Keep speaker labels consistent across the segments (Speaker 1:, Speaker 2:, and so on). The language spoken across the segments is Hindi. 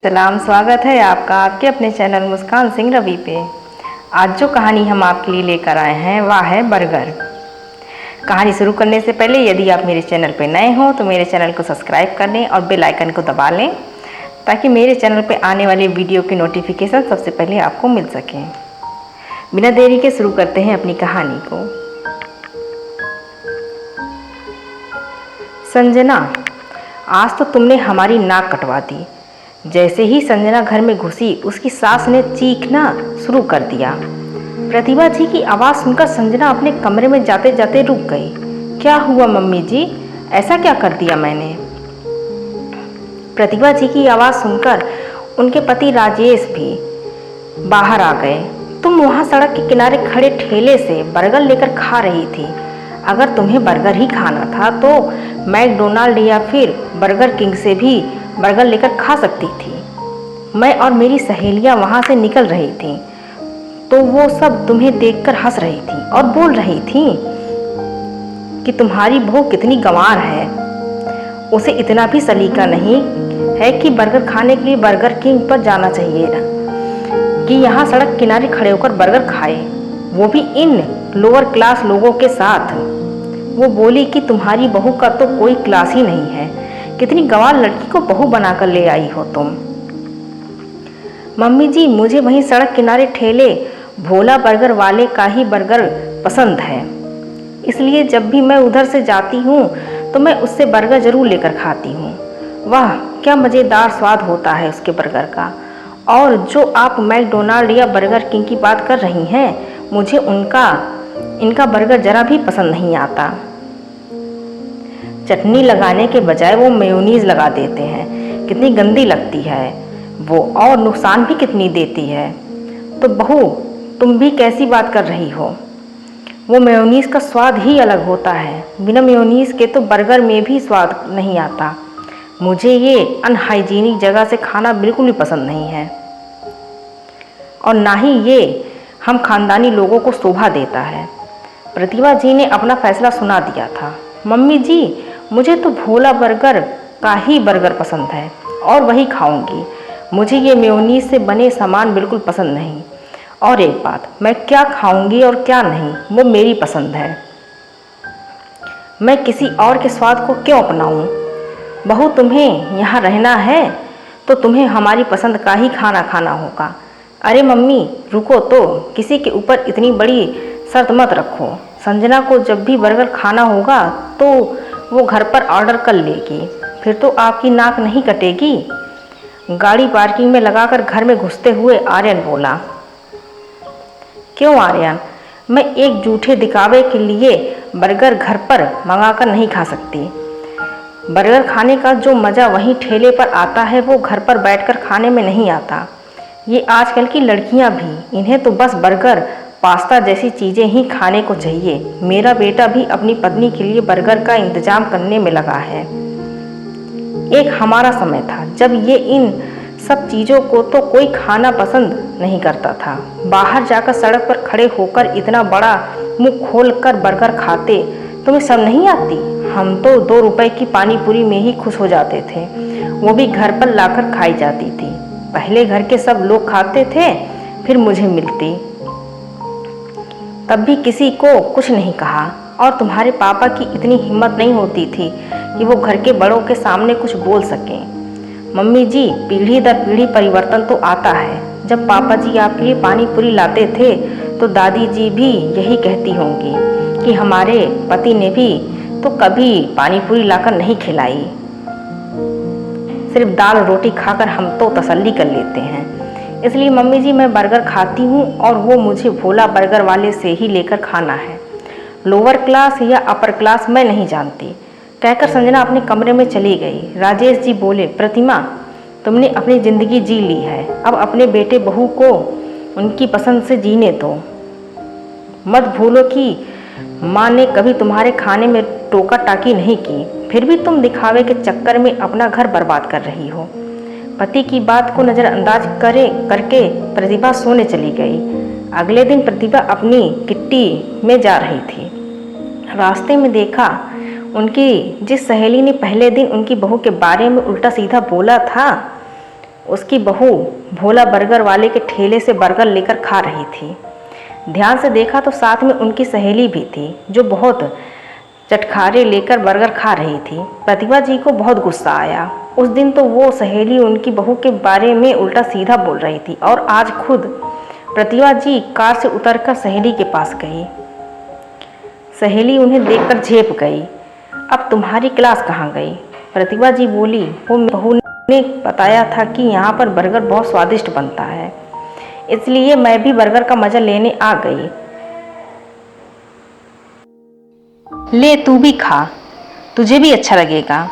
Speaker 1: सलाम, स्वागत है आपका आपके अपने चैनल मुस्कान सिंह रवि पे। आज जो कहानी हम आपके लिए लेकर आए हैं वह है बर्गर। कहानी शुरू करने से पहले यदि आप मेरे चैनल पे नए हो तो मेरे चैनल को सब्सक्राइब कर लें और बेल आइकन को दबा लें ताकि मेरे चैनल पे आने वाले वीडियो की नोटिफिकेशन सबसे पहले आपको मिल सके। बिना देरी के शुरू करते हैं अपनी कहानी को। संजना, आज तो तुमने हमारी नाक कटवा दी। जैसे ही संजना घर में घुसी उसकी सास ने चीखना शुरू कर दिया। प्रतिभा जी की आवाज़ सुनकर संजना अपने कमरे में जाते जाते रुक गई। क्या हुआ मम्मी जी, ऐसा क्या कर दिया मैंने? प्रतिभा जी की आवाज़ सुनकर उनके पति राजेश भी बाहर आ गए। तुम वहाँ सड़क के किनारे खड़े ठेले से बर्गर लेकर खा रही थी। अगर तुम्हें बर्गर ही खाना था तो मैकडोनाल्ड या फिर बर्गर किंग से भी बर्गर लेकर खा सकती थी। मैं और मेरी सहेलियां वहां से निकल रही थीं तो वो सब तुम्हें देखकर हंस रही थी और बोल रही थी कि तुम्हारी बहू कितनी गंवार है। उसे इतना भी सलीका नहीं है कि बर्गर खाने के लिए बर्गर किंग पर जाना चाहिए ना, कि यहाँ सड़क किनारे खड़े होकर बर्गर खाए, वो भी इन लोअर क्लास लोगों के साथ। वो बोली कि तुम्हारी बहू का तो कोई क्लास ही नहीं है, कितनी गंवार लड़की को बहू बनाकर ले आई हो तुम। मम्मी जी, मुझे वहीं सड़क किनारे ठेले भोला बर्गर वाले का ही बर्गर पसंद है, इसलिए जब भी मैं उधर से जाती हूँ तो मैं उससे बर्गर ज़रूर लेकर खाती हूँ। वाह, क्या मज़ेदार स्वाद होता है उसके बर्गर का। और जो आप मैकडोनाल्ड या बर्गर किंग की बात कर रही हैं, मुझे इनका बर्गर ज़रा भी पसंद नहीं आता। चटनी लगाने के बजाय वो मेयोनीज़ लगा देते हैं, कितनी गंदी लगती है वो, और नुकसान भी कितनी देती है। तो बहू, तुम भी कैसी बात कर रही हो? वो मेयोनीज़ का स्वाद ही अलग होता है, बिना मेयोनीज़ के तो बर्गर में भी स्वाद नहीं आता। मुझे ये अनहाइजीनिक जगह से खाना बिल्कुल भी पसंद नहीं है और ना ही ये हम खानदानी लोगों को शोभा देता है। प्रतिभा जी ने अपना फैसला सुना दिया था। मम्मी जी, मुझे तो भोला बर्गर का ही बर्गर पसंद है और वही खाऊंगी। मुझे ये मेयोनीज से बने सामान बिल्कुल पसंद नहीं। और एक बात, मैं क्या खाऊंगी और क्या नहीं वो मेरी पसंद है, मैं किसी और के स्वाद को क्यों अपनाऊं? बहू, तुम्हें यहाँ रहना है तो तुम्हें हमारी पसंद का ही खाना खाना होगा। अरे मम्मी रुको तो, किसी के ऊपर इतनी बड़ी शर्त मत रखो। संजना को जब भी बर्गर खाना होगा तो वो घर पर ऑर्डर कर लेगी, फिर तो आपकी नाक नहीं कटेगी। गाड़ी पार्किंग में लगाकर घर में घुसते हुए आर्यन बोला। क्यों आर्यन, मैं एक झूठे दिखावे के लिए बर्गर घर पर मंगाकर नहीं खा सकती। बर्गर खाने का जो मज़ा वहीं ठेले पर आता है वो घर पर बैठकर खाने में नहीं आता। ये आजकल की लड़कियां भी, इन्हें तो बस बर्गर पास्ता जैसी चीज़ें ही खाने को चाहिए। मेरा बेटा भी अपनी पत्नी के लिए बर्गर का इंतजाम करने में लगा है। एक हमारा समय था जब ये इन सब चीज़ों को तो कोई खाना पसंद नहीं करता था। बाहर जाकर सड़क पर खड़े होकर इतना बड़ा मुंह खोल कर बर्गर खाते, तुम्हें सब नहीं आती? हम तो 2 रुपए की पानी पूरी में ही खुश हो जाते थे, वो भी घर पर लाकर खाई जाती थी। पहले घर के सब लोग खाते थे, फिर मुझे मिलती, तब भी किसी को कुछ नहीं कहा। और तुम्हारे पापा की इतनी हिम्मत नहीं होती थी कि वो घर के बड़ों के सामने कुछ बोल सकें। मम्मी जी, पीढ़ी दर पीढ़ी परिवर्तन तो आता है। जब पापा जी आपके लिए पानी पूरी लाते थे तो दादी जी भी यही कहती होंगी कि हमारे पति ने भी तो कभी पानी पूरी लाकर नहीं खिलाई, सिर्फ दाल रोटी खाकर हम तो तसल्ली कर लेते हैं। इसलिए मम्मी जी, मैं बर्गर खाती हूँ और वो मुझे भोला बर्गर वाले से ही लेकर खाना है। लोअर क्लास या अपर क्लास मैं नहीं जानती, कहकर संजना अपने कमरे में चली गई। राजेश जी बोले, प्रतिमा, तुमने अपनी ज़िंदगी जी ली है, अब अपने बेटे बहू को उनकी पसंद से जीने दो। मत भूलो कि माँ ने कभी तुम्हारे खाने में टोका टाकी नहीं की, फिर भी तुम दिखावे के चक्कर में अपना घर बर्बाद कर रही हो। पति की बात को नज़रअंदाज करके प्रतिभा सोने चली गई। अगले दिन प्रतिभा अपनी किट्टी में जा रही थी। रास्ते में देखा उनकी जिस सहेली ने पहले दिन उनकी बहू के बारे में उल्टा सीधा बोला था, उसकी बहू भोला बर्गर वाले के ठेले से बर्गर लेकर खा रही थी। ध्यान से देखा तो साथ में उनकी सहेली भी थी जो बहुत चटखारे लेकर बर्गर खा रही थी। प्रतिभा जी को बहुत गुस्सा आया। उस दिन तो वो सहेली उनकी बहू के बारे में उल्टा सीधा बोल रही थी और आज खुद प्रतिभा जी कार से उतरकर सहेली के पास गई। सहेली उन्हें देखकर झेप गई। अब तुम्हारी क्लास कहाँ गई? प्रतिभा जी बोली, वो बहू ने बताया था कि यहाँ पर बर्गर बहुत स्वादिष्ट बनता है, इसलिए मैं भी बर्गर का मज़ा लेने आ गई। ले तू भी खा, तुझे भी अच्छा लगेगा।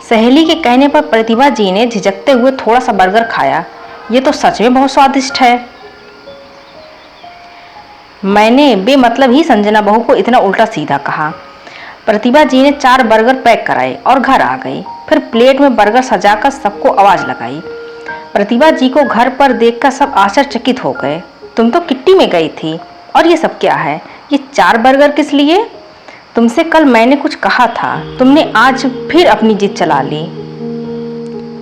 Speaker 1: सहेली के कहने पर प्रतिभा जी ने झिझकते हुए थोड़ा सा बर्गर खाया। ये तो सच में बहुत स्वादिष्ट है। मैंने बेमतलब ही संजना बहू को इतना उल्टा सीधा कहा। प्रतिभा जी ने 4 बर्गर पैक कराए और घर आ गई। फिर प्लेट में बर्गर सजाकर सबको आवाज़ लगाई। प्रतिभा जी को घर पर देखकर सब आश्चर्यचकित हो गए। तुम तो किट्टी में गई थी और ये सब क्या है? ये 4 बर्गर किस लिए? तुमसे कल मैंने कुछ कहा था, तुमने आज फिर अपनी जिद चला ली।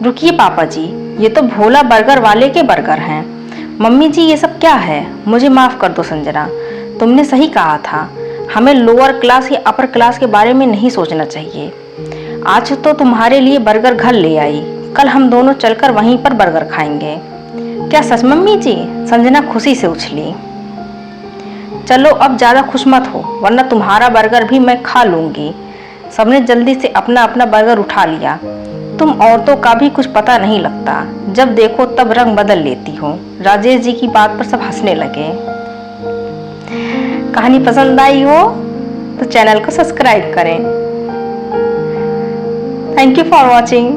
Speaker 1: रुकिए पापा जी, ये तो भोला बर्गर वाले के बर्गर हैं। मम्मी जी ये सब क्या है? मुझे माफ़ कर दो संजना, तुमने सही कहा था, हमें लोअर क्लास या अपर क्लास के बारे में नहीं सोचना चाहिए। आज तो तुम्हारे लिए बर्गर घर ले आई, कल हम दोनों चलकर वहीं पर बर्गर खाएंगे। क्या सच मम्मी जी? संजना खुशी से उछली। चलो अब ज़्यादा खुश मत हो, वरना तुम्हारा बर्गर भी मैं खा लूँगी। सबने जल्दी से अपना अपना बर्गर उठा लिया। तुम औरतों का भी कुछ पता नहीं लगता, जब देखो तब रंग बदल लेती हो। राजेश जी की बात पर सब हंसने लगे। कहानी पसंद आई हो तो चैनल को सब्सक्राइब करें। Thank you for watching.